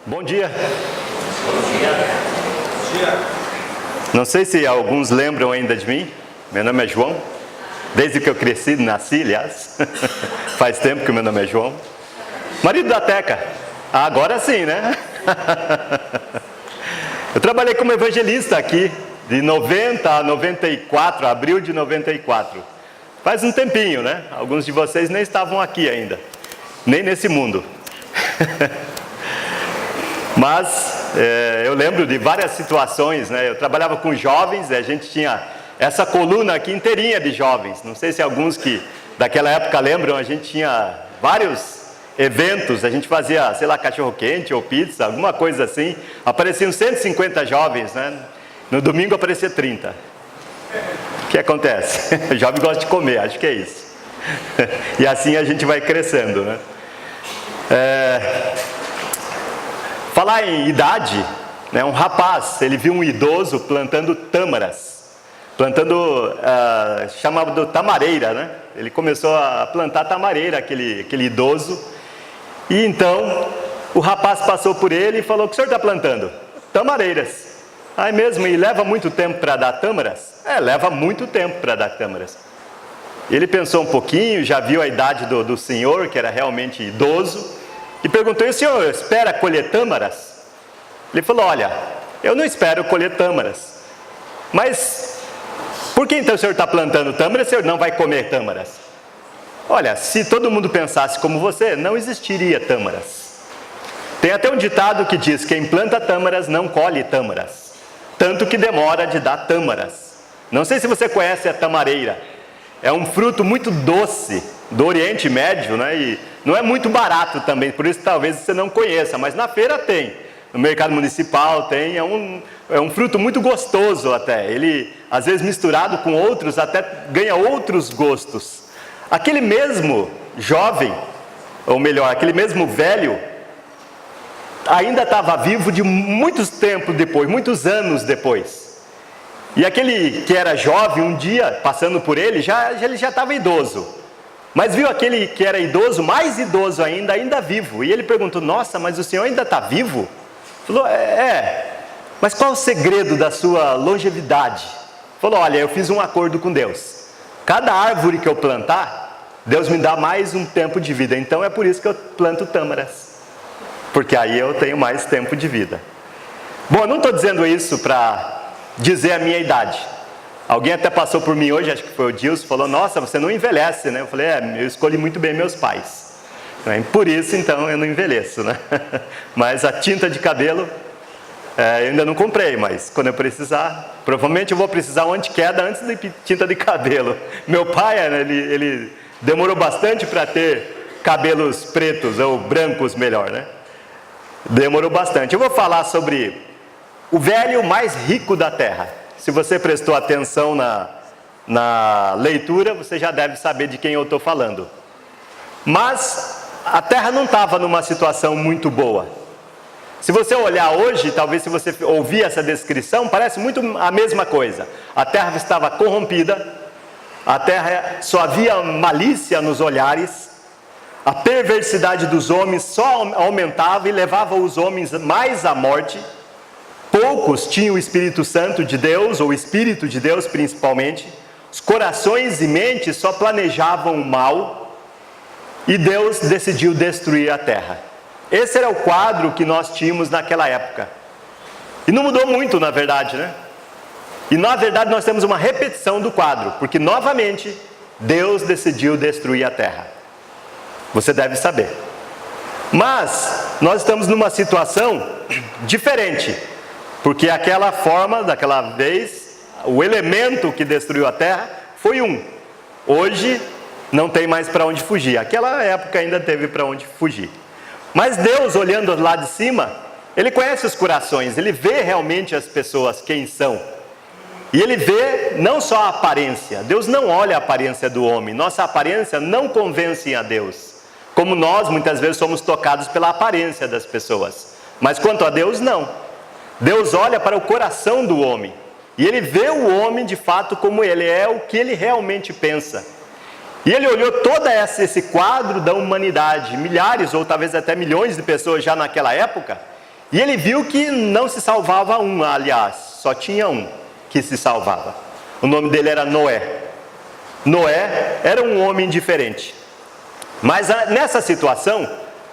Bom dia. Bom dia. Bom dia. Não sei se alguns lembram ainda de mim. Meu nome é João. Desde que eu cresci, nasci, aliás. Faz tempo que meu nome é João. Marido da Teca. Agora sim, né? Eu trabalhei como evangelista aqui, de 90 a 94, abril de 94. Faz um tempinho, né? Alguns de vocês nem estavam aqui ainda. Nem nesse mundo. Mas eu lembro de várias situações, né? Eu trabalhava com jovens, a gente tinha essa coluna aqui inteirinha de jovens. Não sei se alguns que daquela época lembram, a gente tinha vários eventos, a gente fazia, sei lá, cachorro-quente ou pizza, alguma coisa assim. Apareciam 150 jovens, né? No domingo aparecia 30. O que acontece? O jovem gosta de comer, acho que é isso. E assim a gente vai crescendo, né? Falar em idade, né, um rapaz, ele viu um idoso plantando tâmaras, chamado tamareira, né? Ele começou a plantar tamareira, aquele idoso, e então o rapaz passou por ele e falou: o que o senhor está plantando? Tamareiras. Ah, é mesmo? E leva muito tempo para dar tâmaras? Leva muito tempo para dar tâmaras. Ele pensou um pouquinho, já viu a idade do senhor, que era realmente idoso, e perguntou: e o senhor espera colher tâmaras? Ele falou: olha, eu não espero colher tâmaras. Mas por que então o senhor está plantando tâmaras, o senhor não vai comer tâmaras? Olha, se todo mundo pensasse como você, não existiria tâmaras. Tem até um ditado que diz: quem planta tâmaras não colhe tâmaras, tanto que demora de dar tâmaras. Não sei se você conhece a tamareira. É um fruto muito doce do Oriente Médio, né? E não é muito barato também, por isso talvez você não conheça, mas na feira tem, no mercado municipal tem, é um fruto muito gostoso até, ele às vezes misturado com outros até ganha outros gostos. Aquele mesmo jovem, ou melhor, aquele mesmo velho, ainda estava vivo de muitos tempos depois, muitos anos depois. E aquele que era jovem, um dia, passando por ele já estava idoso. Mas viu aquele que era idoso, mais idoso ainda vivo. E ele perguntou: nossa, mas o senhor ainda está vivo? Falou: mas qual o segredo da sua longevidade? Falou: olha, eu fiz um acordo com Deus. Cada árvore que eu plantar, Deus me dá mais um tempo de vida. Então é por isso que eu planto tâmaras, porque aí eu tenho mais tempo de vida. Bom, eu não estou dizendo isso para dizer a minha idade. Alguém até passou por mim hoje, acho que foi o Dilson, falou: nossa, você não envelhece, né? Eu falei: eu escolhi muito bem meus pais, por isso então eu não envelheço, né? Mas a tinta de cabelo eu ainda não comprei, mas quando eu precisar, provavelmente eu vou precisar um anti-queda antes de tinta de cabelo. Meu pai, ele demorou bastante para ter cabelos pretos, ou brancos melhor, né? Demorou bastante. Eu vou falar sobre o velho mais rico da terra. Se você prestou atenção na leitura, você já deve saber de quem eu estou falando. Mas a terra não estava numa situação muito boa. Se você olhar hoje, talvez se você ouvir essa descrição, parece muito a mesma coisa. A terra estava corrompida, a terra só havia malícia nos olhares, a perversidade dos homens só aumentava e levava os homens mais à morte. Poucos tinham o Espírito Santo de Deus, ou o Espírito de Deus principalmente. Os corações e mentes só planejavam o mal, e Deus decidiu destruir a terra. Esse era o quadro que nós tínhamos naquela época. E não mudou muito, na verdade, né? E na verdade nós temos uma repetição do quadro, porque novamente Deus decidiu destruir a terra. Você deve saber. Mas nós estamos numa situação diferente. Porque aquela forma, daquela vez, o elemento que destruiu a terra foi um. Hoje não tem mais para onde fugir. Aquela época ainda teve para onde fugir. Mas Deus, olhando lá de cima, Ele conhece os corações, Ele vê realmente as pessoas quem são. E Ele vê não só a aparência. Deus não olha a aparência do homem. Nossa aparência não convence a Deus. Como nós muitas vezes somos tocados pela aparência das pessoas. Mas quanto a Deus, não. Deus olha para o coração do homem, e Ele vê o homem de fato como ele é, o que ele realmente pensa. E Ele olhou todo esse quadro da humanidade, milhares ou talvez até milhões de pessoas já naquela época, E ele viu que não se salvava um, aliás, só tinha um que se salvava. O nome dele era Noé. Noé era um homem diferente. Mas nessa situação,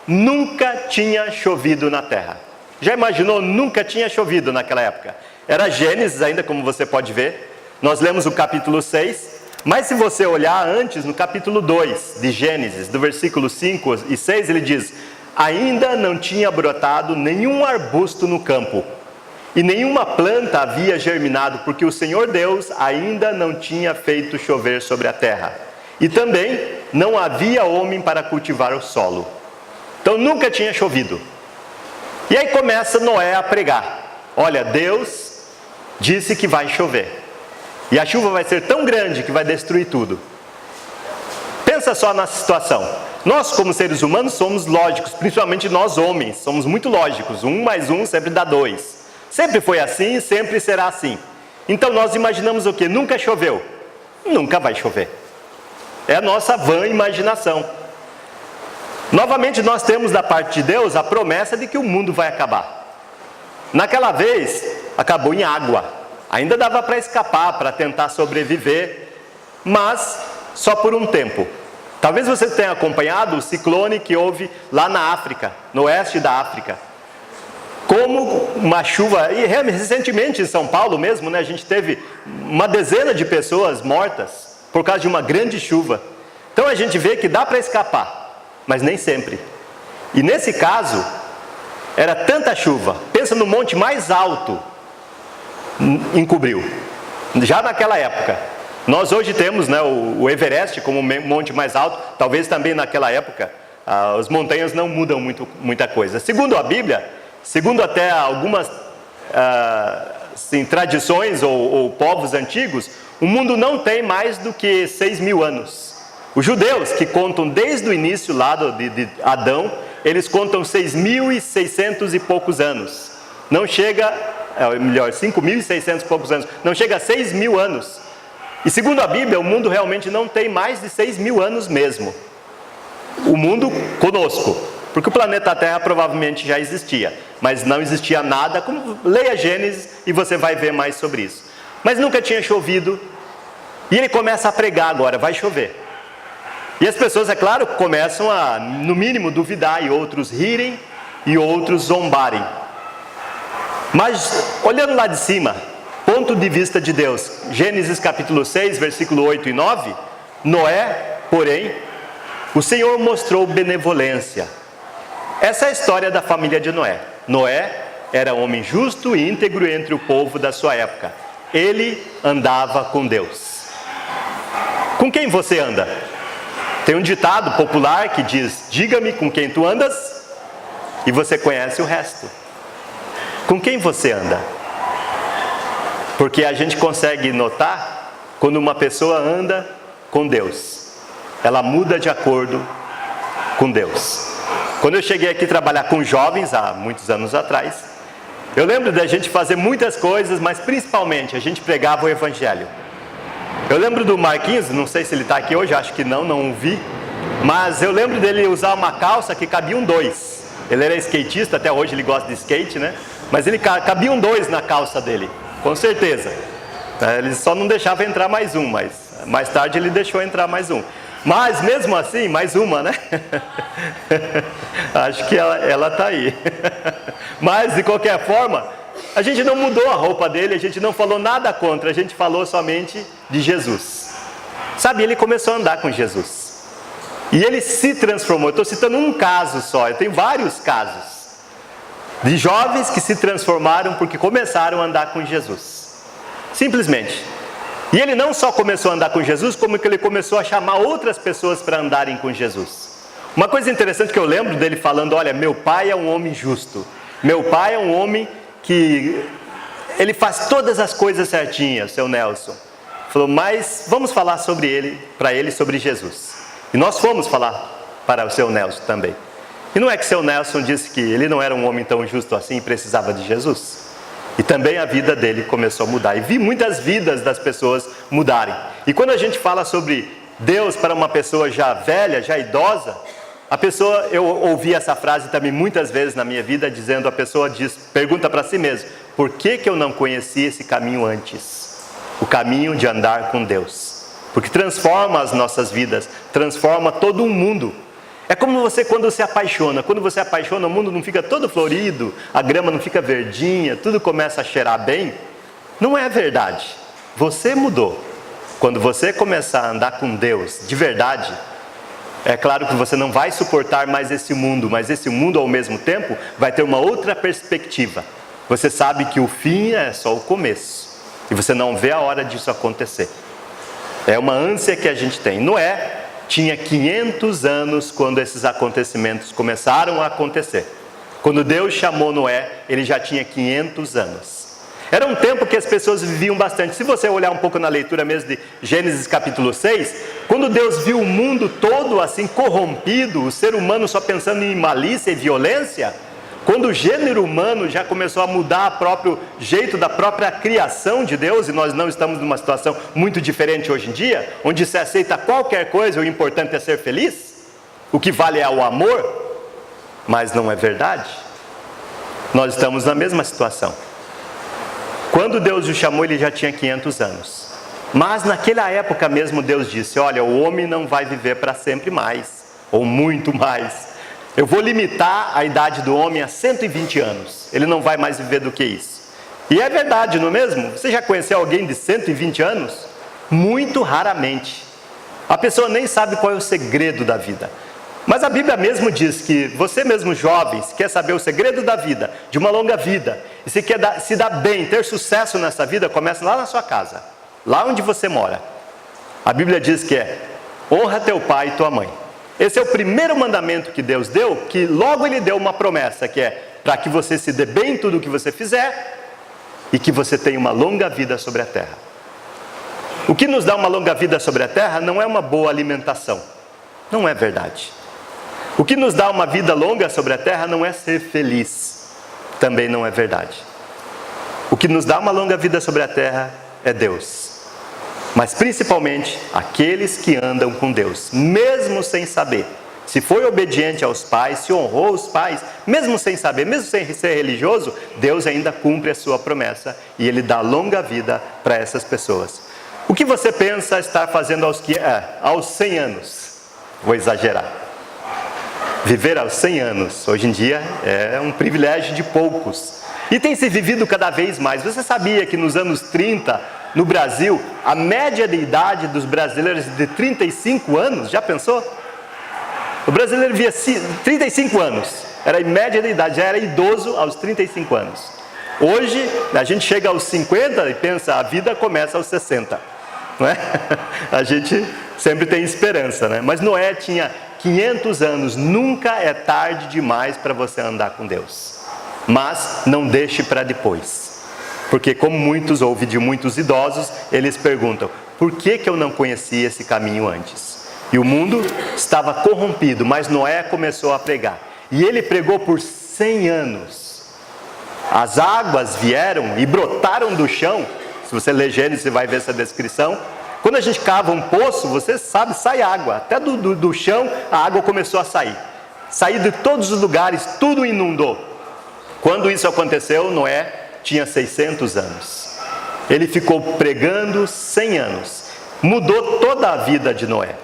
nunca tinha chovido na terra. Já imaginou? Nunca tinha chovido naquela época. Era Gênesis ainda, como você pode ver. Nós lemos o capítulo 6. Mas se você olhar antes, no capítulo 2 de Gênesis, do versículo 5 e 6, ele diz: ainda não tinha brotado nenhum arbusto no campo, e nenhuma planta havia germinado, porque o Senhor Deus ainda não tinha feito chover sobre a terra. E também não havia homem para cultivar o solo. Então nunca tinha chovido. E aí começa Noé a pregar: olha, Deus disse que vai chover. E a chuva vai ser tão grande que vai destruir tudo. Pensa só na situação. Nós, como seres humanos, somos lógicos, principalmente nós homens, somos muito lógicos. 1 mais 1 sempre dá 2. Sempre foi assim e sempre será assim. Então nós imaginamos o quê? Nunca choveu. Nunca vai chover. É a nossa vã imaginação. Novamente nós temos da parte de Deus a promessa de que o mundo vai acabar. Naquela vez, acabou em água. Ainda dava para escapar, para tentar sobreviver, mas só por um tempo. Talvez você tenha acompanhado o ciclone que houve lá na África, no oeste da África. Como uma chuva, e recentemente em São Paulo mesmo, né, a gente teve uma dezena de pessoas mortas por causa de uma grande chuva. Então a gente vê que dá para escapar, mas nem sempre. E nesse caso, era tanta chuva, pensa no monte mais alto, encobriu, já naquela época. Nós hoje temos, né, o Everest como o monte mais alto. Talvez também naquela época as montanhas não mudam muita coisa. Segundo a Bíblia, segundo até algumas tradições ou povos antigos, o mundo não tem mais do que 6.000 anos. Os judeus, que contam desde o início lá de Adão, eles contam 6.600 e poucos anos. Não chega, melhor, 5.600 e poucos anos, não chega a 6.000 anos. E segundo a Bíblia, o mundo realmente não tem mais de 6.000 anos mesmo. O mundo conosco, porque o planeta Terra provavelmente já existia, mas não existia nada. Leia Gênesis e você vai ver mais sobre isso. Mas nunca tinha chovido, e ele começa a pregar agora: vai chover. E as pessoas, é claro, começam a, no mínimo, duvidar, e outros rirem, e outros zombarem. Mas, olhando lá de cima, ponto de vista de Deus, Gênesis capítulo 6, versículo 8 e 9, Noé, porém, o Senhor mostrou benevolência. Essa é a história da família de Noé. Noé era homem justo e íntegro entre o povo da sua época. Ele andava com Deus. Com quem você anda? Tem um ditado popular que diz: diga-me com quem tu andas, e você conhece o resto. Com quem você anda? Porque a gente consegue notar quando uma pessoa anda com Deus. Ela muda de acordo com Deus. Quando eu cheguei aqui trabalhar com jovens, há muitos anos atrás, eu lembro da gente fazer muitas coisas, mas principalmente a gente pregava o Evangelho. Eu lembro do Marquinhos, não sei se ele está aqui hoje, acho que não o vi, mas eu lembro dele usar uma calça que cabiam 2. Ele era skatista, até hoje ele gosta de skate, né? Mas ele cabiam 2 na calça dele, com certeza. Ele só não deixava entrar mais um, mas mais tarde ele deixou entrar mais um. Mas mesmo assim, mais uma, né? Acho que ela está aí. Mas de qualquer forma, a gente não mudou a roupa dele, a gente não falou nada contra, a gente falou somente de Jesus. Sabe, ele começou a andar com Jesus. E ele se transformou. Eu estou citando um caso só, eu tenho vários casos de jovens que se transformaram porque começaram a andar com Jesus. Simplesmente. E ele não só começou a andar com Jesus, como que ele começou a chamar outras pessoas para andarem com Jesus. Uma coisa interessante que eu lembro dele falando: olha, meu pai é um homem justo. Meu pai é um homem que ele faz todas as coisas certinhas, seu Nelson. Falou: mas vamos falar sobre ele, para ele, sobre Jesus. E nós fomos falar para o seu Nelson também. E não é que o seu Nelson disse que ele não era um homem tão justo assim e precisava de Jesus? E também a vida dele começou a mudar. E vi muitas vidas das pessoas mudarem. E quando a gente fala sobre Deus para uma pessoa já velha, já idosa, A pessoa, eu ouvi essa frase também muitas vezes na minha vida, dizendo, a pessoa pergunta para si mesma, por que eu não conheci esse caminho antes? O caminho de andar com Deus. Porque transforma as nossas vidas, transforma todo um mundo. É como você quando se apaixona. Quando você apaixona, o mundo não fica todo florido, a grama não fica verdinha, tudo começa a cheirar bem. Não é verdade. Você mudou. Quando você começar a andar com Deus de verdade, é claro que você não vai suportar mais esse mundo, mas esse mundo ao mesmo tempo vai ter uma outra perspectiva. Você sabe que o fim é só o começo. E você não vê a hora disso acontecer. É uma ânsia que a gente tem. Noé tinha 500 anos quando esses acontecimentos começaram a acontecer. Quando Deus chamou Noé, ele já tinha 500 anos. Era um tempo que as pessoas viviam bastante. Se você olhar um pouco na leitura mesmo de Gênesis capítulo 6, quando Deus viu o mundo todo assim corrompido, o ser humano só pensando em malícia e violência, quando o gênero humano já começou a mudar o próprio jeito da própria criação de Deus, e nós não estamos numa situação muito diferente hoje em dia, onde se aceita qualquer coisa, o importante é ser feliz, o que vale é o amor, mas não é verdade. Nós estamos na mesma situação. Quando Deus o chamou, ele já tinha 500 anos. Mas naquela época mesmo Deus disse, olha, o homem não vai viver para sempre mais, ou muito mais. Eu vou limitar a idade do homem a 120 anos. Ele não vai mais viver do que isso. E é verdade, não é mesmo? Você já conheceu alguém de 120 anos? Muito raramente. A pessoa nem sabe qual é o segredo da vida. Mas a Bíblia mesmo diz que você mesmo, jovens, quer saber o segredo da vida, de uma longa vida, e se quer se dar bem, ter sucesso nessa vida, começa lá na sua casa, lá onde você mora. A Bíblia diz que é, honra teu pai e tua mãe. Esse é o primeiro mandamento que Deus deu, que logo ele deu uma promessa, que é para que você se dê bem em tudo o que você fizer, e que você tenha uma longa vida sobre a terra. O que nos dá uma longa vida sobre a terra não é uma boa alimentação, não é verdade. O que nos dá uma vida longa sobre a terra não é ser feliz, também não é verdade. O que nos dá uma longa vida sobre a terra é Deus. Mas principalmente aqueles que andam com Deus, mesmo sem saber. Se foi obediente aos pais, se honrou os pais, mesmo sem saber, mesmo sem ser religioso, Deus ainda cumpre a sua promessa e Ele dá longa vida para essas pessoas. O que você pensa estar fazendo aos 100 anos? Vou exagerar. Viver aos 100 anos, hoje em dia, é um privilégio de poucos. E tem se vivido cada vez mais. Você sabia que nos anos 30, no Brasil, a média de idade dos brasileiros é de 35 anos? Já pensou? O brasileiro vivia 35 anos. Era a média de idade, já era idoso aos 35 anos. Hoje, a gente chega aos 50 e pensa, a vida começa aos 60. Não é? A gente sempre tem esperança, né? Mas Noé tinha 500 anos, nunca é tarde demais para você andar com Deus. Mas não deixe para depois. Porque como muitos ouvem de muitos idosos, eles perguntam, por que eu não conhecia esse caminho antes? E o mundo estava corrompido, mas Noé começou a pregar. E ele pregou por 100 anos. As águas vieram e brotaram do chão. Se você ler Gênesis, você vai ver essa descrição. Quando a gente cava um poço, você sabe, sai água. Até do chão, a água começou a sair. Saiu de todos os lugares, tudo inundou. Quando isso aconteceu, Noé tinha 600 anos. Ele ficou pregando 100 anos. Mudou toda a vida de Noé.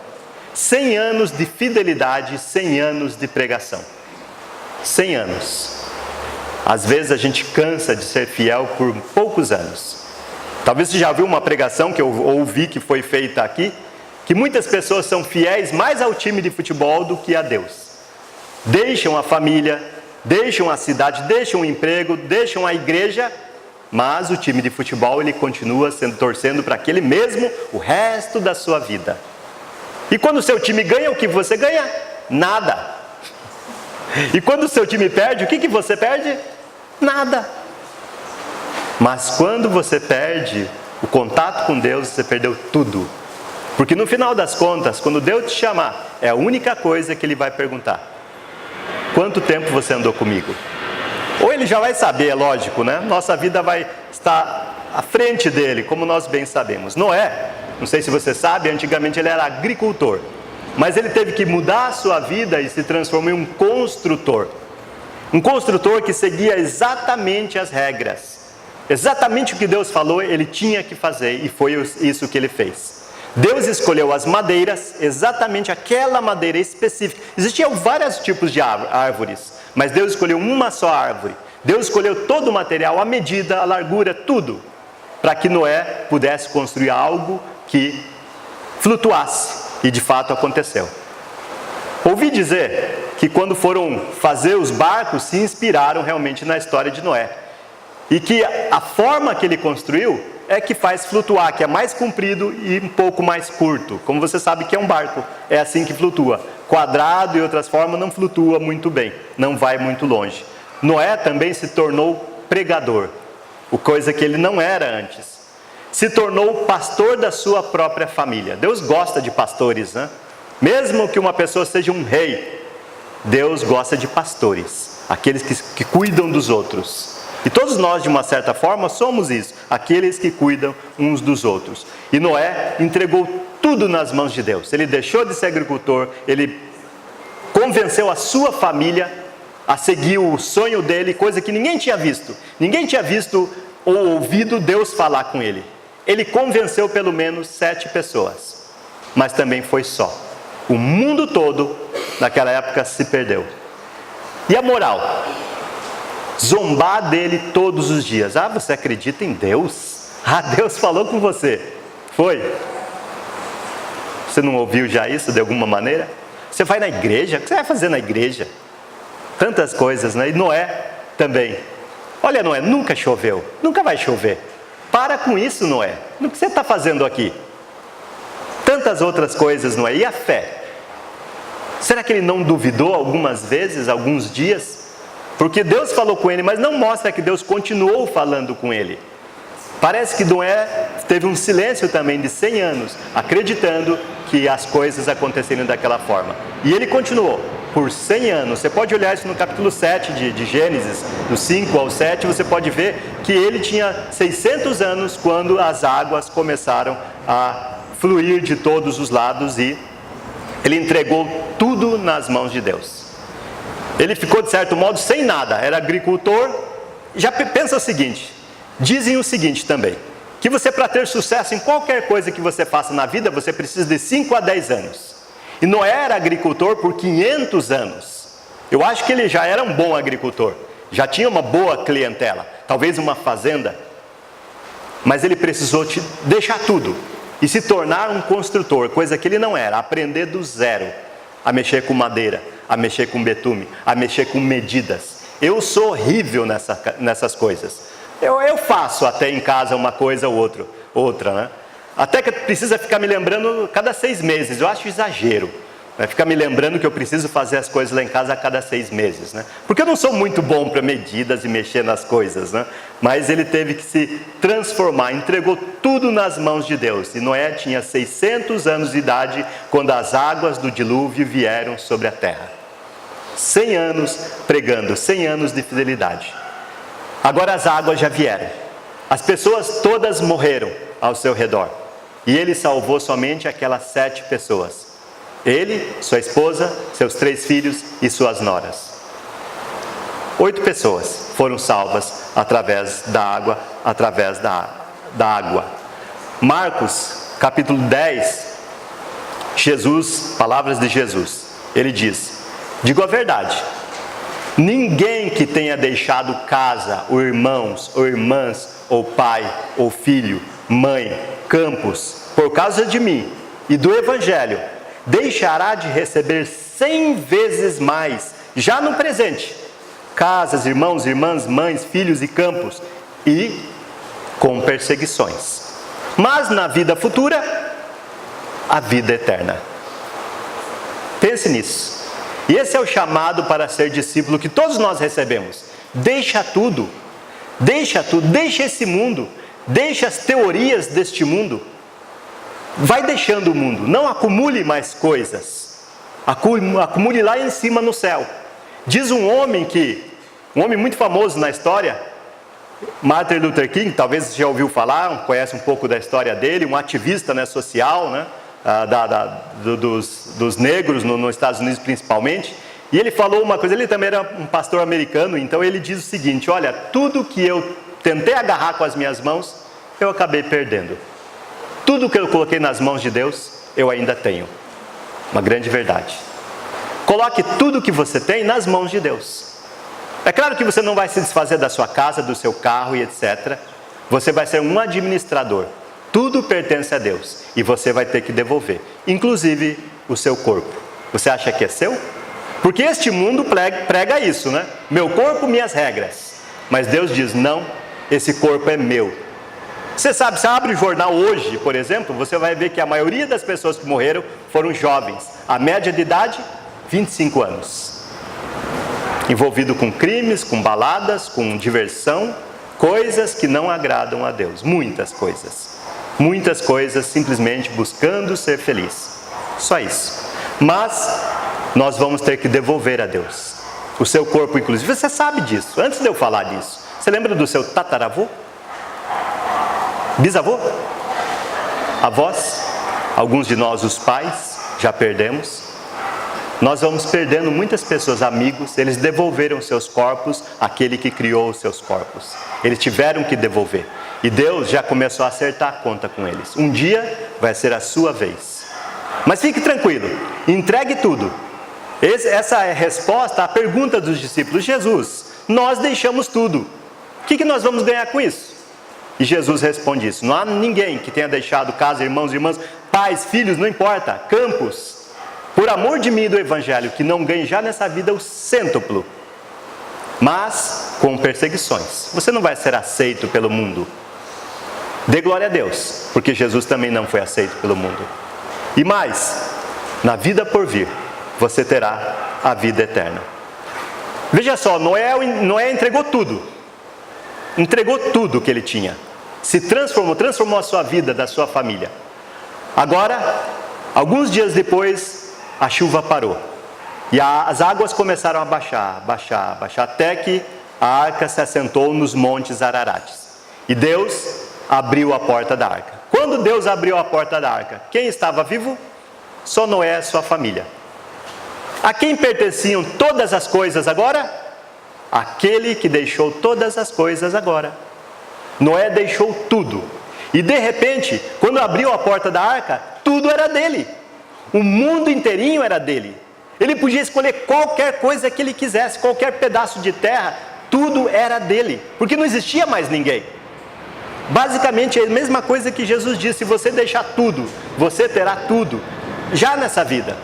100 anos de fidelidade, 100 anos de pregação. 100 anos. Às vezes a gente cansa de ser fiel por poucos anos. Talvez você já viu uma pregação que eu ouvi que foi feita aqui, que muitas pessoas são fiéis mais ao time de futebol do que a Deus. Deixam a família, deixam a cidade, deixam o emprego, deixam a igreja, mas o time de futebol ele continua torcendo para aquele mesmo o resto da sua vida. E quando o seu time ganha, o que você ganha? Nada. E quando o seu time perde, o que você perde? Nada. Mas quando você perde o contato com Deus, você perdeu tudo. Porque no final das contas, quando Deus te chamar, é a única coisa que Ele vai perguntar. Quanto tempo você andou comigo? Ou Ele já vai saber, é lógico, né? Nossa vida vai estar à frente dEle, como nós bem sabemos. Noé, não sei se você sabe, antigamente ele era agricultor. mas ele teve que mudar a sua vida e se transformou em um construtor. Um construtor que seguia exatamente as regras. Exatamente o que Deus falou, ele tinha que fazer, e foi isso que ele fez. Deus escolheu as madeiras, exatamente aquela madeira específica. Existiam vários tipos de árvores, mas Deus escolheu uma só árvore. Deus escolheu todo o material, a medida, a largura, tudo, para que Noé pudesse construir algo que flutuasse. E de fato aconteceu. Ouvi dizer que quando foram fazer os barcos, se inspiraram realmente na história de Noé. E que a forma que ele construiu é que faz flutuar, que é mais comprido e um pouco mais curto. Como você sabe que é um barco, é assim que flutua. Quadrado e outras formas não flutua muito bem, não vai muito longe. Noé também se tornou pregador, coisa que ele não era antes. Se tornou pastor da sua própria família. Deus gosta de pastores, né? Mesmo que uma pessoa seja um rei, Deus gosta de pastores, aqueles que cuidam dos outros. E todos nós, de uma certa forma, somos isso, aqueles que cuidam uns dos outros. E Noé entregou tudo nas mãos de Deus. Ele deixou de ser agricultor, ele convenceu a sua família a seguir o sonho dele, coisa que ninguém tinha visto. Ninguém tinha visto ou ouvido Deus falar com ele. Ele convenceu pelo menos 7 pessoas, mas também foi só. O mundo todo, naquela época, se perdeu. E a moral? Zombar dele todos os dias. Ah, você acredita em Deus? Ah, Deus falou com você. Foi? Você não ouviu já isso de alguma maneira? Você vai na igreja? O que você vai fazer na igreja? Tantas coisas, né? E Noé também. Olha, Noé, nunca choveu. Nunca vai chover. Para com isso, Noé. O que você está fazendo aqui? Tantas outras coisas, Noé. E a fé? Será que ele não duvidou algumas vezes, alguns dias? Porque Deus falou com ele, mas não mostra que Deus continuou falando com ele. Parece que Noé teve um silêncio também de 100 anos, acreditando que as coisas aconteceriam daquela forma. E ele continuou por 100 anos. Você pode olhar isso no capítulo 7 de Gênesis, do 5 ao 7, você pode ver que ele tinha 600 anos quando as águas começaram a fluir de todos os lados e ele entregou tudo nas mãos de Deus. Ele ficou, de certo modo, sem nada, era agricultor. Já pensa o seguinte, dizem o seguinte também, que você, para ter sucesso em qualquer coisa que você faça na vida, você precisa de 5 a 10 anos. E Noé era agricultor por 500 anos. Eu acho que ele já era um bom agricultor, já tinha uma boa clientela, talvez uma fazenda. Mas ele precisou deixar tudo e se tornar um construtor, coisa que ele não era, aprender do zero, a mexer com madeira, a mexer com betume, a mexer com medidas. Eu sou horrível nessas coisas. Eu faço até em casa uma coisa ou outra, né? Até que precisa ficar me lembrando cada 6 meses, eu acho exagero. Né? Ficar me lembrando que eu preciso fazer as coisas lá em casa a cada 6 meses. Né? Porque eu não sou muito bom para medidas e mexer nas coisas. Né? Mas ele teve que se transformar, entregou tudo nas mãos de Deus. E Noé tinha 600 anos de idade quando as águas do dilúvio vieram sobre a terra. 100 anos pregando, 100 anos de fidelidade. Agora as águas já vieram. As pessoas todas morreram ao seu redor. E ele salvou somente aquelas 7 pessoas. Ele, sua esposa, seus 3 filhos e suas noras. 8 pessoas foram salvas através da água, Marcos, capítulo 10, Jesus, palavras de Jesus. Ele diz, digo a verdade, ninguém que tenha deixado casa, ou irmãos, ou irmãs, ou pai, ou filho, mãe, campos, por causa de mim e do Evangelho, deixará de receber 100 vezes mais, já no presente, casas, irmãos, irmãs, mães, filhos e campos, e com perseguições. Mas na vida futura, a vida eterna. Pense nisso. E esse é o chamado para ser discípulo que todos nós recebemos. Deixa tudo, deixa esse mundo, deixa as teorias deste mundo. Vai deixando o mundo, não acumule mais coisas. Acumule lá em cima no céu. Diz um homem muito famoso na história, Martin Luther King, talvez você já ouviu falar, conhece um pouco da história dele, um ativista, né, social, né, dos negros nos Estados Unidos principalmente, e ele falou uma coisa, ele também era um pastor americano, então ele diz o seguinte: olha, tudo que eu tentei agarrar com as minhas mãos, eu acabei perdendo. Tudo que eu coloquei nas mãos de Deus, eu ainda tenho. Uma grande verdade. Coloque tudo que você tem nas mãos de Deus. É claro que você não vai se desfazer da sua casa, do seu carro e etc. Você vai ser um administrador. Tudo pertence a Deus e você vai ter que devolver, inclusive o seu corpo. Você acha que é seu? Porque este mundo prega isso, né? Meu corpo, minhas regras. Mas Deus diz: não, esse corpo é meu. Você sabe, você abre o jornal hoje, por exemplo, você vai ver que a maioria das pessoas que morreram foram jovens. A média de idade, 25 anos. Envolvido com crimes, com baladas, com diversão, coisas que não agradam a Deus. Muitas coisas. Muitas coisas simplesmente buscando ser feliz. Só isso. Mas nós vamos ter que devolver a Deus. O seu corpo, inclusive. Você sabe disso. Antes de eu falar disso, você lembra do seu tataravô? Bisavô? Avós? Alguns de nós, os pais, já perdemos. Nós vamos perdendo muitas pessoas, amigos. Eles devolveram seus corpos àquele que criou os seus corpos. Eles tiveram que devolver. E Deus já começou a acertar a conta com eles. Um dia vai ser a sua vez. Mas fique tranquilo, entregue tudo. Essa é a resposta à pergunta dos discípulos. Jesus, nós deixamos tudo. O que nós vamos ganhar com isso? E Jesus responde isso: não há ninguém que tenha deixado casa, irmãos e irmãs, pais, filhos, não importa, campos, por amor de mim e do Evangelho, que não ganhe já nessa vida o cêntuplo, mas com perseguições. Você não vai ser aceito pelo mundo. Dê glória a Deus, porque Jesus também não foi aceito pelo mundo. E mais, na vida por vir, você terá a vida eterna. Veja só, Noé entregou tudo. Entregou tudo que ele tinha. Se transformou a sua vida, da sua família. Agora, alguns dias depois, a chuva parou. E as águas começaram a baixar, até que a arca se assentou nos montes Ararates. E Deus abriu a porta da arca. Quando Deus abriu a porta da arca, quem estava vivo? Só Noé e sua família. A quem pertenciam todas as coisas agora? Aquele que deixou todas as coisas agora. Noé deixou tudo. E de repente, quando abriu a porta da arca, tudo era dele. O mundo inteirinho era dele. Ele podia escolher qualquer coisa que ele quisesse, qualquer pedaço de terra, tudo era dele, porque não existia mais ninguém. Basicamente é a mesma coisa que Jesus disse: se você deixar tudo, você terá tudo, já nessa vida.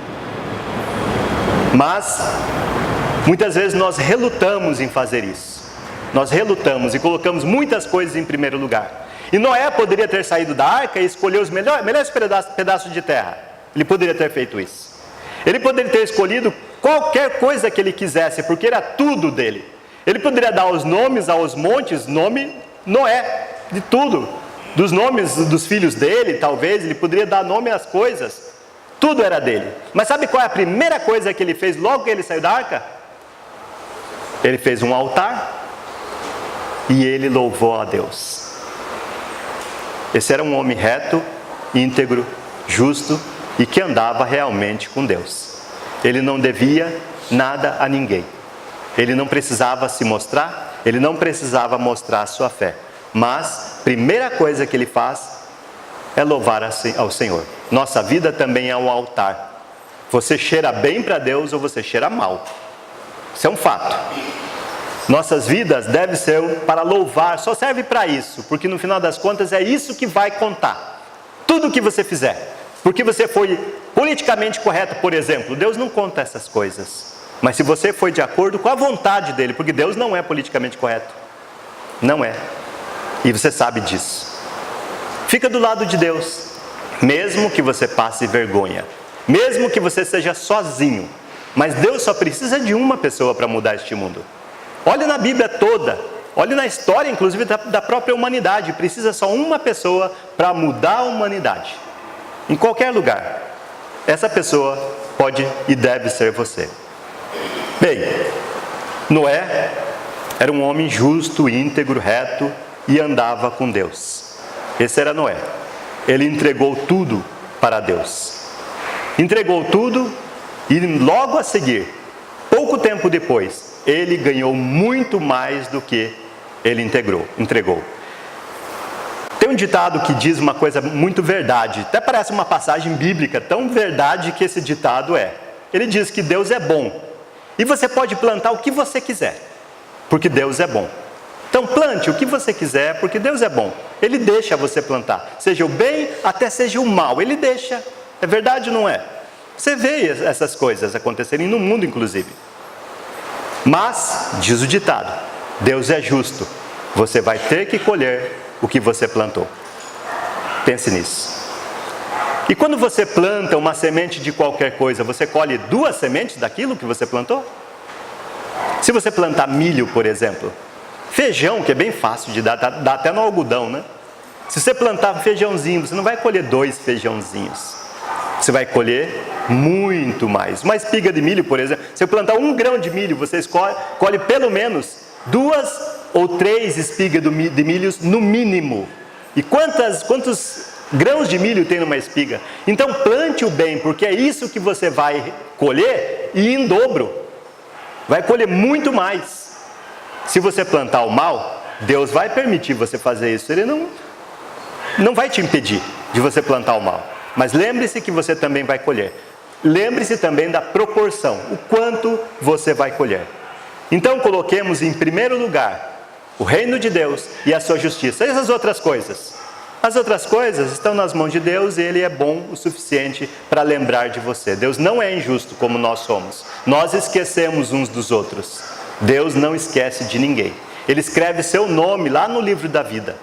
Mas, muitas vezes nós relutamos em fazer isso. Nós relutamos e colocamos muitas coisas em primeiro lugar. E Noé poderia ter saído da arca e escolher os melhores pedaços de terra. Ele poderia ter feito isso. Ele poderia ter escolhido qualquer coisa que ele quisesse, porque era tudo dele. Ele poderia dar os nomes aos montes, nome Noé, de tudo. Dos nomes dos filhos dele, talvez, ele poderia dar nome às coisas. Tudo era dele. Mas sabe qual é a primeira coisa que ele fez logo que ele saiu da arca? Ele fez um altar e ele louvou a Deus. Esse era um homem reto, íntegro, justo e que andava realmente com Deus. Ele não devia nada a ninguém. Ele não precisava se mostrar, ele não precisava mostrar a sua fé. Mas a primeira coisa que ele faz é louvar ao Senhor. Nossa vida também é um altar. Você cheira bem para Deus ou você cheira mal. Isso é um fato. Nossas vidas devem ser para louvar, só serve para isso, porque no final das contas é isso que vai contar. Tudo que você fizer. Porque você foi politicamente correto, por exemplo, Deus não conta essas coisas. Mas se você foi de acordo com a vontade dele, porque Deus não é politicamente correto. Não é. E você sabe disso. Fica do lado de Deus. Mesmo que você passe vergonha. Mesmo que você seja sozinho. Mas Deus só precisa de uma pessoa para mudar este mundo. Olhe na Bíblia toda. Olhe na história, inclusive, da própria humanidade. Precisa só uma pessoa para mudar a humanidade. Em qualquer lugar. Essa pessoa pode e deve ser você. Bem, Noé era um homem justo, íntegro, reto e andava com Deus. Esse era Noé. Ele entregou tudo para Deus. Entregou tudo e logo a seguir, pouco tempo depois, ele ganhou muito mais do que ele entregou. Tem um ditado que diz uma coisa muito verdade, até parece uma passagem bíblica, tão verdade que esse ditado é. Ele diz que Deus é bom, e você pode plantar o que você quiser, porque Deus é bom. Então plante o que você quiser, porque Deus é bom. Ele deixa você plantar, seja o bem, até seja o mal, Ele deixa. É verdade ou não é? Você vê essas coisas acontecerem no mundo, inclusive. Mas, diz o ditado, Deus é justo. Você vai ter que colher o que você plantou. Pense nisso. E quando você planta uma semente de qualquer coisa, você colhe 2 sementes daquilo que você plantou? Se você plantar milho, por exemplo, feijão, que é bem fácil de dar, dá até no algodão, né? Se você plantar feijãozinho, você não vai colher 2 feijãozinhos. Você vai colher muito mais. Uma espiga de milho, por exemplo, se eu plantar 1 grão de milho, você colhe pelo menos 2 ou 3 espigas de milho no mínimo. E quantos grãos de milho tem numa espiga? Então plante o bem, porque é isso que você vai colher e em dobro. Vai colher muito mais. Se você plantar o mal, Deus vai permitir você fazer isso. Ele não vai te impedir de você plantar o mal. Mas lembre-se que você também vai colher. Lembre-se também da proporção, o quanto você vai colher. Então coloquemos em primeiro lugar o reino de Deus e a sua justiça. E essas outras coisas? As outras coisas estão nas mãos de Deus e Ele é bom o suficiente para lembrar de você. Deus não é injusto como nós somos. Nós esquecemos uns dos outros. Deus não esquece de ninguém. Ele escreve seu nome lá no livro da vida.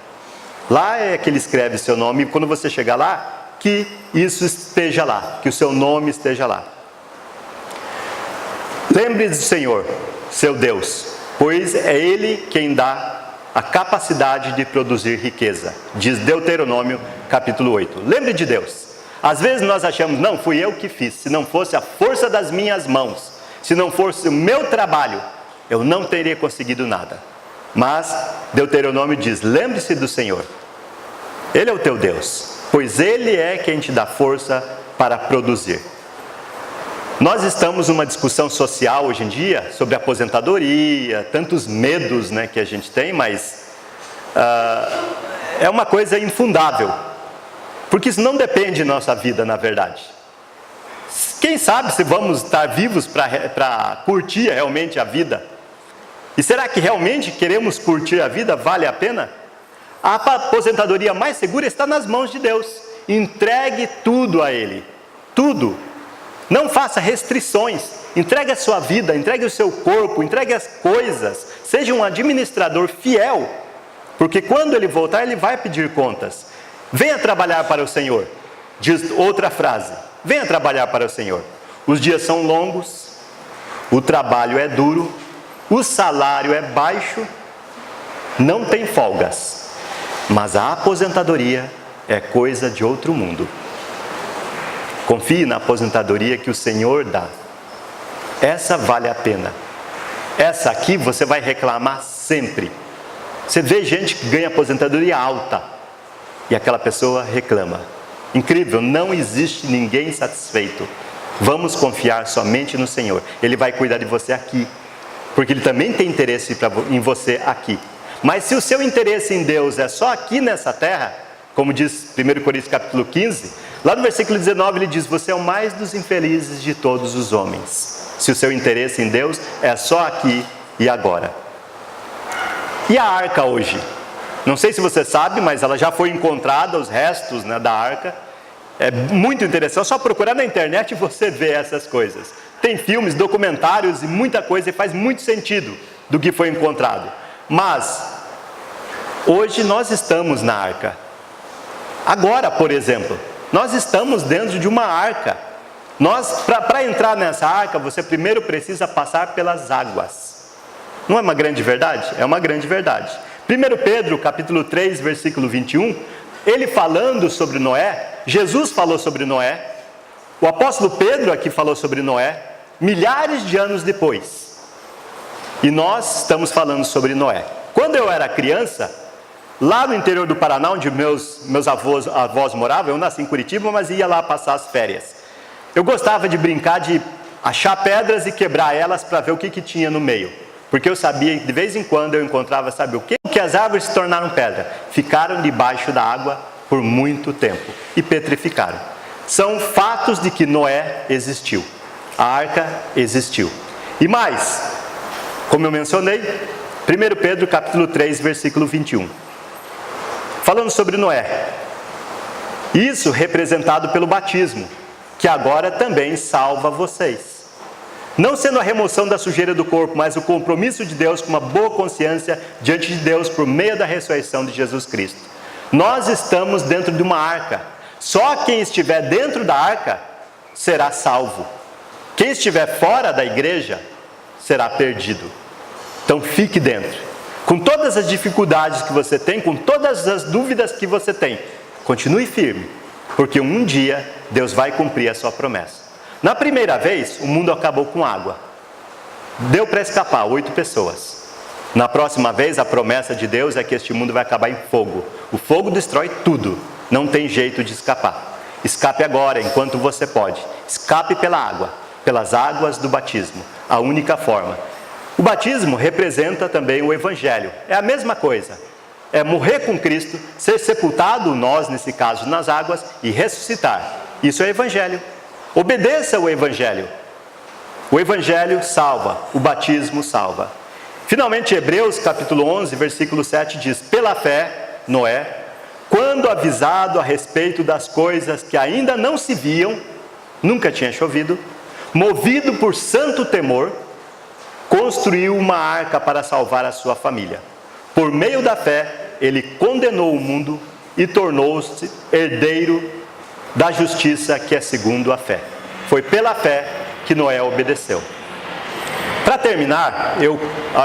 Lá é que Ele escreve seu nome e quando você chegar lá, que isso esteja lá, que o seu nome esteja lá. Lembre-se do Senhor, seu Deus, pois é Ele quem dá a capacidade de produzir riqueza, diz Deuteronômio capítulo 8. Lembre de Deus. Às vezes nós achamos, não, fui eu que fiz, se não fosse a força das minhas mãos, se não fosse o meu trabalho, eu não teria conseguido nada. Mas Deuteronômio diz, lembre-se do Senhor, Ele é o teu Deus, pois Ele é quem te dá força para produzir. Nós estamos numa discussão social hoje em dia sobre aposentadoria, tantos medos, né, que a gente tem, mas é uma coisa infundável, porque isso não depende da nossa vida, na verdade. Quem sabe se vamos estar vivos para curtir realmente a vida? E será que realmente queremos curtir a vida? Vale a pena? A aposentadoria mais segura está nas mãos de Deus. Entregue tudo a Ele, tudo. Não faça restrições, entregue a sua vida, entregue o seu corpo, entregue as coisas, seja um administrador fiel, porque quando Ele voltar, Ele vai pedir contas. Venha trabalhar para o Senhor, diz outra frase, venha trabalhar para o Senhor. Os dias são longos, o trabalho é duro, o salário é baixo, não tem folgas, mas a aposentadoria é coisa de outro mundo. Confie na aposentadoria que o Senhor dá. Essa vale a pena. Essa aqui você vai reclamar sempre. Você vê gente que ganha aposentadoria alta e aquela pessoa reclama. Incrível, não existe ninguém satisfeito. Vamos confiar somente no Senhor. Ele vai cuidar de você aqui, porque Ele também tem interesse em você aqui. Mas se o seu interesse em Deus é só aqui nessa terra, como diz 1 Coríntios capítulo 15, lá no versículo 19 ele diz, você é o mais dos infelizes de todos os homens. Se o seu interesse em Deus é só aqui e agora. E a arca hoje? Não sei se você sabe, mas ela já foi encontrada, os restos, né, da arca. É muito interessante, só procurar na internet e você vê essas coisas. Tem filmes, documentários e muita coisa e faz muito sentido do que foi encontrado. Mas, hoje nós estamos na arca. Agora, por exemplo, nós estamos dentro de uma arca. Para entrar nessa arca, você primeiro precisa passar pelas águas. Não é uma grande verdade? É uma grande verdade. 1 Pedro, capítulo 3, versículo 21, ele falando sobre Noé, Jesus falou sobre Noé, o apóstolo Pedro aqui falou sobre Noé, milhares de anos depois. E nós estamos falando sobre Noé. Quando eu era criança, lá no interior do Paraná, onde meus avós moravam, eu nasci em Curitiba, mas ia lá passar as férias. Eu gostava de brincar de achar pedras e quebrar elas para ver o que tinha no meio. Porque eu sabia, de vez em quando eu encontrava, sabe o quê? Que as árvores se tornaram pedra. Ficaram debaixo da água por muito tempo e petrificaram. São fatos de que Noé existiu. A arca existiu. E mais, como eu mencionei, 1 Pedro capítulo 3, versículo 21. Falando sobre Noé. Isso representado pelo batismo, que agora também salva vocês. Não sendo a remoção da sujeira do corpo, mas o compromisso de Deus com uma boa consciência diante de Deus por meio da ressurreição de Jesus Cristo. Nós estamos dentro de uma arca. Só quem estiver dentro da arca será salvo. Quem estiver fora da igreja será perdido. Então fique dentro. Com todas as dificuldades que você tem, com todas as dúvidas que você tem, continue firme, porque um dia Deus vai cumprir a sua promessa. Na primeira vez, o mundo acabou com água. Deu para escapar 8 pessoas. Na próxima vez, a promessa de Deus é que este mundo vai acabar em fogo. O fogo destrói tudo. Não tem jeito de escapar. Escape agora, enquanto você pode. Escape pela água, pelas águas do batismo. A única forma. O batismo representa também o Evangelho. É a mesma coisa. É morrer com Cristo, ser sepultado, nós nesse caso, nas águas, e ressuscitar. Isso é Evangelho. Obedeça o Evangelho. O Evangelho salva, o batismo salva. Finalmente, Hebreus capítulo 11, versículo 7 diz: pela fé, Noé, quando avisado a respeito das coisas que ainda não se viam, nunca tinha chovido, movido por santo temor, construiu uma arca para salvar a sua família. Por meio da fé, ele condenou o mundo e tornou-se herdeiro da justiça que é segundo a fé. Foi pela fé que Noé obedeceu. Para terminar,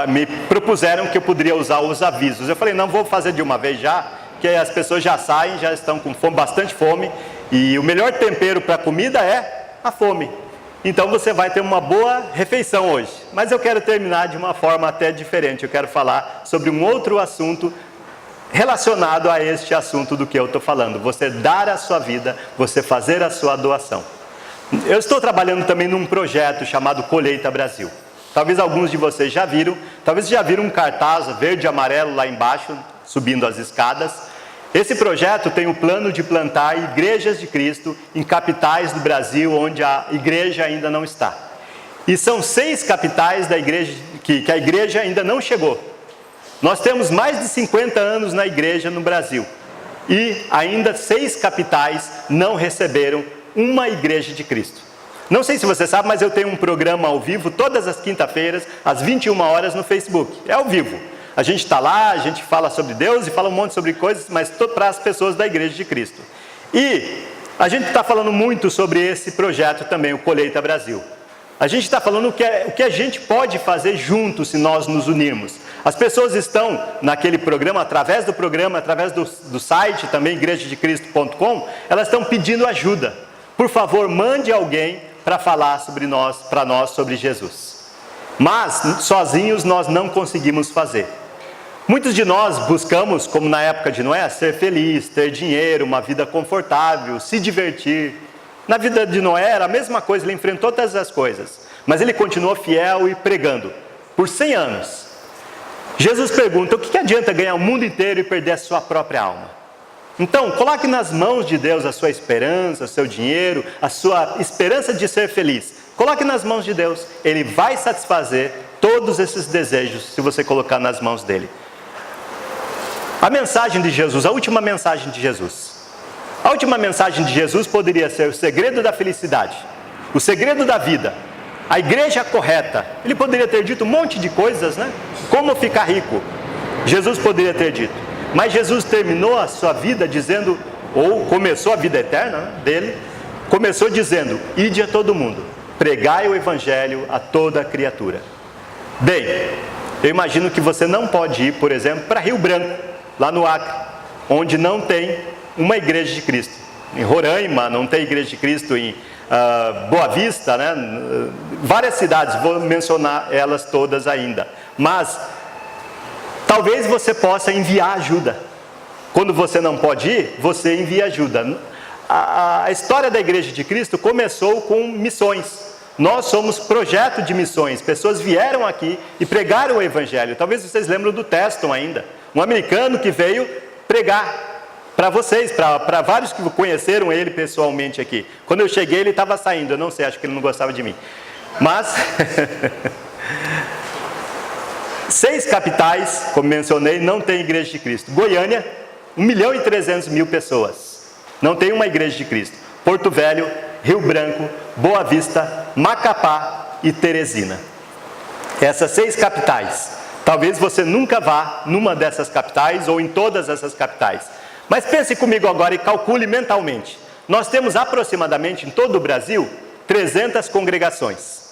me propuseram que eu poderia usar os avisos. Eu falei, não, vou fazer de uma vez já, que as pessoas já saem, já estão com fome, bastante fome, e o melhor tempero para a comida é a fome. Então você vai ter uma boa refeição hoje. Mas eu quero terminar de uma forma até diferente. Eu quero falar sobre um outro assunto relacionado a este assunto do que eu estou falando. Você dar a sua vida, você fazer a sua doação. Eu estou trabalhando também num projeto chamado Colheita Brasil. Talvez alguns de vocês já viram. Talvez já viram um cartaz verde e amarelo lá embaixo, subindo as escadas. Esse projeto tem o plano de plantar igrejas de Cristo em capitais do Brasil, onde a igreja ainda não está. E são 6 capitais da igreja que a igreja ainda não chegou. Nós temos mais de 50 anos na igreja no Brasil. E ainda 6 capitais não receberam uma igreja de Cristo. Não sei se você sabe, mas eu tenho um programa ao vivo todas as quinta-feiras, às 21 horas no Facebook. É ao vivo. A gente está lá, a gente fala sobre Deus e fala um monte sobre coisas, mas para as pessoas da igreja de Cristo. E a gente está falando muito sobre esse projeto também, o Colheita Brasil. A gente está falando o que a gente pode fazer juntos se nós nos unirmos. As pessoas estão naquele programa, através do site também, igrejadecristo.com, elas estão pedindo ajuda. Por favor, mande alguém para falar para nós sobre Jesus. Mas, sozinhos, nós não conseguimos fazer. Muitos de nós buscamos, como na época de Noé, ser feliz, ter dinheiro, uma vida confortável, se divertir. Na vida de Noé era a mesma coisa, ele enfrentou todas as coisas. Mas ele continuou fiel e pregando por 100 anos. Jesus pergunta, o que adianta ganhar o mundo inteiro e perder a sua própria alma? Então, coloque nas mãos de Deus a sua esperança, o seu dinheiro, a sua esperança de ser feliz. Coloque nas mãos de Deus. Ele vai satisfazer todos esses desejos se você colocar nas mãos dele. A mensagem de Jesus, a última mensagem de Jesus. A última mensagem de Jesus poderia ser o segredo da felicidade, o segredo da vida, a igreja correta. Ele poderia ter dito um monte de coisas, né? Como ficar rico. Jesus poderia ter dito. Mas Jesus terminou a sua vida dizendo, ou começou a vida eterna dele, começou dizendo, ide a todo mundo, pregai o evangelho a toda criatura. Bem, eu imagino que você não pode ir, por exemplo, para Rio Branco, lá no Acre, onde não tem uma igreja de Cristo. Em Roraima não tem igreja de Cristo, em Boa Vista, né? Várias cidades, vou mencionar elas todas ainda. Mas talvez você possa enviar ajuda. Quando você não pode ir, você envia ajuda. A história da Igreja de Cristo começou com missões. Nós somos projeto de missões. Pessoas vieram aqui e pregaram o Evangelho. Talvez vocês lembram do Teston ainda. Um americano que veio pregar para vocês, para vários que conheceram ele pessoalmente aqui. Quando eu cheguei, ele estava saindo. Eu não sei, acho que ele não gostava de mim. Mas 6 capitais, como mencionei, não tem Igreja de Cristo. Goiânia, 1.300.000 pessoas. Não tem uma Igreja de Cristo. Porto Velho, Rio Branco, Boa Vista, Macapá e Teresina. Essas 6 capitais. Talvez você nunca vá numa dessas capitais ou em todas essas capitais. Mas pense comigo agora e calcule mentalmente. Nós temos aproximadamente em todo o Brasil 300 congregações.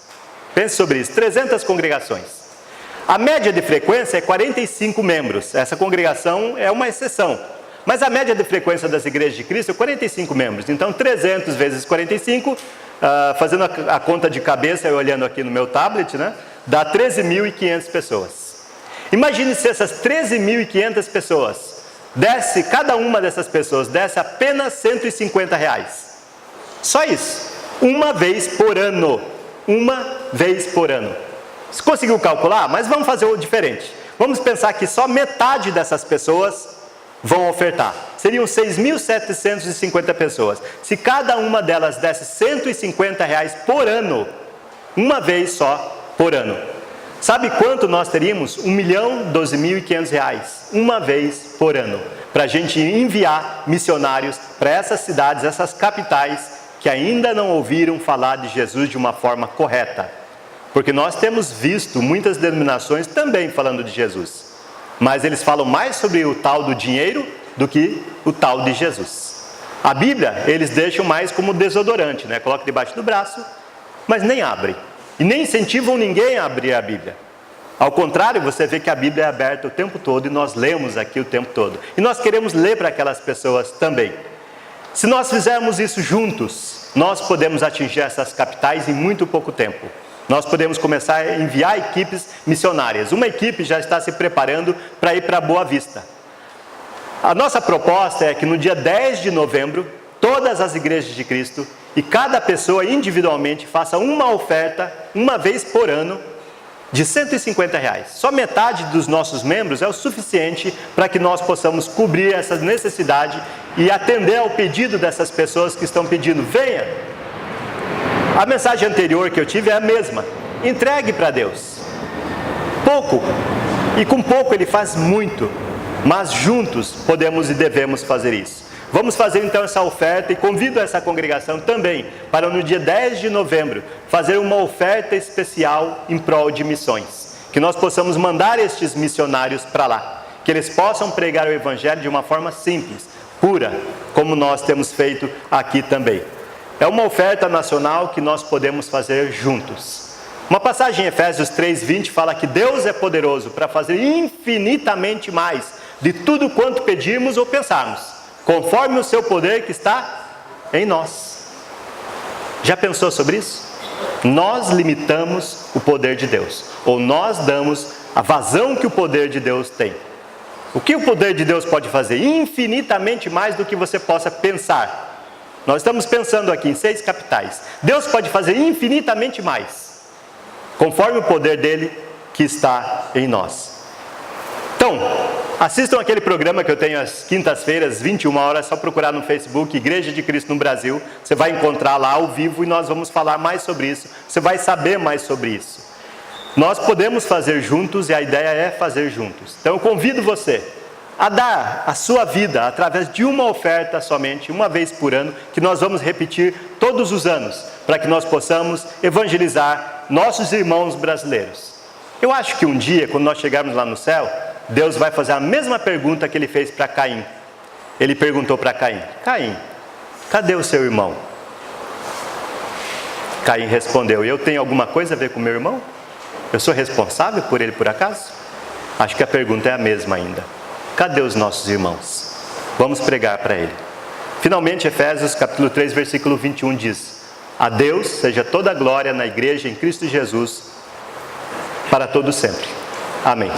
Pense sobre isso, 300 congregações. A média de frequência é 45 membros. Essa congregação é uma exceção. Mas a média de frequência das igrejas de Cristo é 45 membros. Então 300 vezes 45, fazendo a conta de cabeça, eu olhando aqui no meu tablet, né, dá 13.500 pessoas. Imagine se essas 13.500 pessoas cada uma dessas pessoas desse apenas R$150. Só isso. Uma vez por ano. Uma vez por ano. Você conseguiu calcular? Mas vamos fazer o diferente. Vamos pensar que só metade dessas pessoas vão ofertar. Seriam 6.750 pessoas. Se cada uma delas desse R$150 por ano, uma vez só por ano. Sabe quanto nós teríamos? R$1.012.500, uma vez por ano, para a gente enviar missionários para essas cidades, essas capitais que ainda não ouviram falar de Jesus de uma forma correta. Porque nós temos visto muitas denominações também falando de Jesus, mas eles falam mais sobre o tal do dinheiro do que o tal de Jesus. A Bíblia, eles deixam mais como desodorante, né? Coloca debaixo do braço, mas nem abre. E nem incentivam ninguém a abrir a Bíblia. Ao contrário, você vê que a Bíblia é aberta o tempo todo e nós lemos aqui o tempo todo. E nós queremos ler para aquelas pessoas também. Se nós fizermos isso juntos, nós podemos atingir essas capitais em muito pouco tempo. Nós podemos começar a enviar equipes missionárias. Uma equipe já está se preparando para ir para Boa Vista. A nossa proposta é que no dia 10 de novembro, todas as igrejas de Cristo e cada pessoa individualmente faça uma oferta, uma vez por ano, de R$150. Só metade dos nossos membros é o suficiente para que nós possamos cobrir essa necessidade e atender ao pedido dessas pessoas que estão pedindo, venha. A mensagem anterior que eu tive é a mesma. Entregue para Deus. Pouco. E com pouco Ele faz muito. Mas juntos podemos e devemos fazer isso. Vamos fazer então essa oferta e convido essa congregação também para no dia 10 de novembro fazer uma oferta especial em prol de missões. Que nós possamos mandar estes missionários para lá. Que eles possam pregar o Evangelho de uma forma simples, pura, como nós temos feito aqui também. É uma oferta nacional que nós podemos fazer juntos. Uma passagem em Efésios 3:20 fala que Deus é poderoso para fazer infinitamente mais de tudo quanto pedirmos ou pensarmos, conforme o seu poder que está em nós. Já pensou sobre isso? Nós limitamos o poder de Deus, ou nós damos a vazão que o poder de Deus tem. O que o poder de Deus pode fazer? Infinitamente mais do que você possa pensar. Nós estamos pensando aqui em 6 capitais. Deus pode fazer infinitamente mais, conforme o poder dele que está em nós. Então, assistam aquele programa que eu tenho às quintas-feiras, 21 horas, só procurar no Facebook, Igreja de Cristo no Brasil. Você vai encontrar lá ao vivo e nós vamos falar mais sobre isso. Você vai saber mais sobre isso. Nós podemos fazer juntos e a ideia é fazer juntos. Então eu convido você a dar a sua vida através de uma oferta somente, uma vez por ano, que nós vamos repetir todos os anos, para que nós possamos evangelizar nossos irmãos brasileiros. Eu acho que um dia, quando nós chegarmos lá no céu, Deus vai fazer a mesma pergunta que ele fez para Caim. Ele perguntou para Caim: Caim, cadê o seu irmão? Caim respondeu: eu tenho alguma coisa a ver com meu irmão? Eu sou responsável por ele por acaso? Acho que a pergunta é a mesma ainda. Cadê os nossos irmãos? Vamos pregar para ele. Finalmente, Efésios capítulo 3, versículo 21 diz: a Deus seja toda a glória na igreja em Cristo Jesus, para todo sempre. Amém.